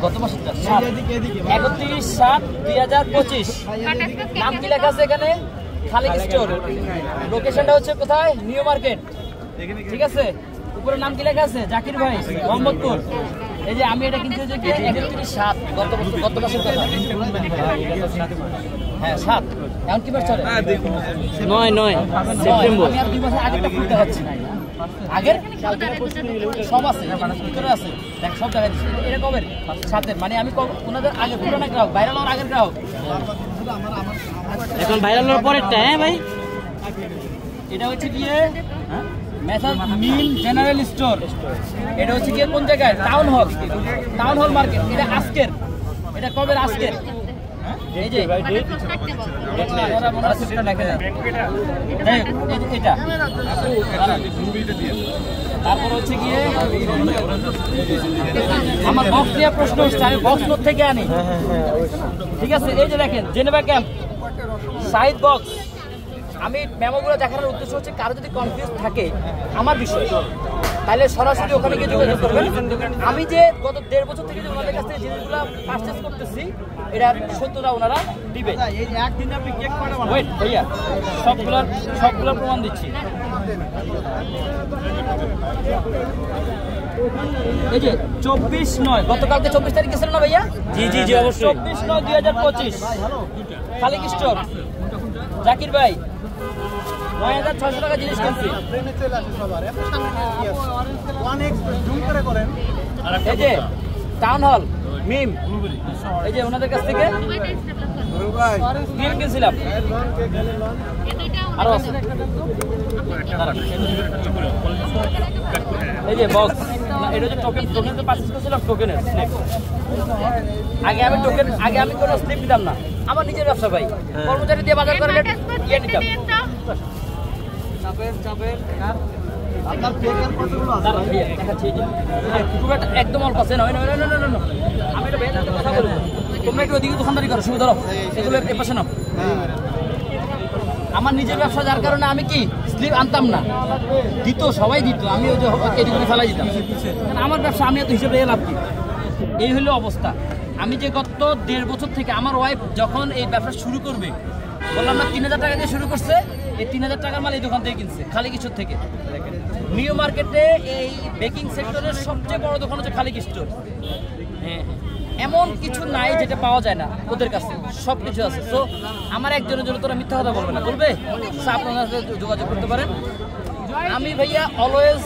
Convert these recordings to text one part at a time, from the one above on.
গত মাসের 31/7/2025। নাম কি লেখা আছে এখানে? খালিক স্টোর। লোকেশনটা হচ্ছে কোথায়? নিউ মার্কেট, ঠিক আছে। উপরে নাম কি লেখা আছে? জাকির ভাই, মোহাম্মদপুর। এই যে আমি এটা কিনতে হচ্ছে 31/7 গত মাসের কথা। হ্যাঁ 7, এখন কি মাস চলে? 9 সেপ্টেম্বর। আমি আর 2 মাস আগেটা খুলতে পারছি না। আগের সব আছে, ভিতরে আছে, দেখ সব দেখা দিচ্ছে। এটা কবের? 7-এর। মানে আমি ওনাদের আগে পুরানো গ্রাহক, ভাইরাল হওয়ার আগের গ্রাহক। এখন ভাইরাল হওয়ার পরেরটা। হ্যাঁ ভাই, এটা হচ্ছে গিয়ে মেসার্স মিল জেনারেল স্টোর। এটা হচ্ছে গিয়ে কোন জায়গায়? Town hall market. এটা আজকের, এটা কবের? আজকের। এই যে এটা তারপর হচ্ছে গিয়ে আমার বক্স নিয়ে প্রশ্ন হচ্ছে, আমি বক্স নোট থেকে আনি, ঠিক আছে। এই যে দেখেন জেনেভা ক্যাম্প সাইড বক্স। আমি মেমোগুলো দেখানোর উদ্দেশ্য হচ্ছে কারো যদি কনফিউজ থাকে আমার বিষয়, তাহলে সরাসরি ওখানে গিয়ে যোগাযোগ করবেন। আমি যে গত 1.5 বছর থেকে যে ওনাদের কাছ থেকে জিনিসগুলো পারচেস করতেছি, এটা সত্যটা ওনারা দিবে। ওয়েট ভাইয়া, সবগুলোর প্রমাণ দিচ্ছি। এই যে 24/9, গতকালকে 24 তারিখ গেছিল না ভাইয়া? জি জি জি অবশ্যই। 24/9/2025 খালিক স্টোর, জাকির ভাই 9600 টাকা জিনিস কিনছি। এই যে টাউন হল মিম, এই যে ওনাদের কাছ থেকে মিম কিনছিলাম। আরো আছে, এই যে বক্স। এটা হচ্ছে টোকেন তো পারচেজ করছিলাম, টোকেনের স্লিপ। আগে আমি কোনো স্লিপ দিতাম না, আমার নিজের ব্যবসা ভাই। কর্মচারী দিয়ে বাজার করে ইয়ে নিতাম। একদম অল্প আছে। আমি এটা বের কথা বলবো, তোমরা একটু ওদিকে দোকানদারি করো, শুধু ধরো এগুলো এপাশে নাও। আমার নিজের ব্যবসা, যার কারণে আমি কি স্লিপ আনতাম না, দিত সবাই দিত, আমি ওই যে এদিকে ফেলাই দিতাম। আমার ব্যবসা, আমি এত হিসেবে লাভ কি? এই হলো অবস্থা। আমি যে গত 1.5 বছর থেকে আমার ওয়াইফ যখন এই ব্যবসা শুরু করবে, বললাম না 3000 টাকা দিয়ে শুরু করছে, এই 3000 টাকার মাল এই দোকান থেকে কিনছে, খালিক স্টোর থেকে। নিউ মার্কেটে এই বেকিং সেক্টরের সবচেয়ে বড় দোকান হচ্ছে খালিক স্টোর। হ্যাঁ, এমন কিছু নাই যেটা পাওয়া যায় না ওদের কাছে, সব কিছু আছে। তো আমার একজনের জন্য তোরা মিথ্যা কথা বলবে না, বলবে? আপনার সাথে যোগাযোগ করতে পারেন। আমি ভাইয়া অলওয়েজ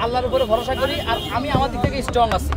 আল্লাহর উপরে ভরসা করি, আর আমি আমার দিক থেকে স্ট্রং আছি।